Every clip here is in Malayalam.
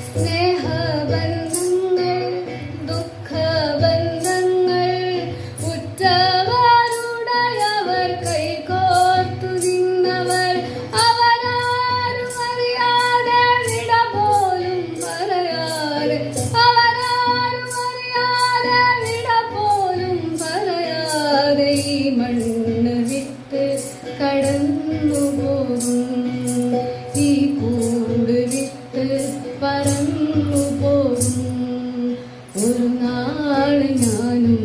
സ്നേഹബന്ധങ്ങൾ ദുഃഖബന്ധങ്ങൾ ഉറ്റവരുടയവർ കൈകോർത്തു നിന്നവർ അവരാരും അറിയാതെ വിട പോലും പറയാതെ അവരാരും അറിയാതെ വിട പോലും പറയാതെ ഈ മണ്ണ് വിട്ട് കടന്നു പോകും ഈ കൂട് വിട്ട് പറന്നു പോകും ഒരു നാള് ഞാനും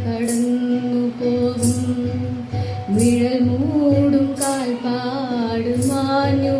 കടന്നു പോകും നിഴൽ മൂടും കാൽപ്പാട് മാഞ്ഞു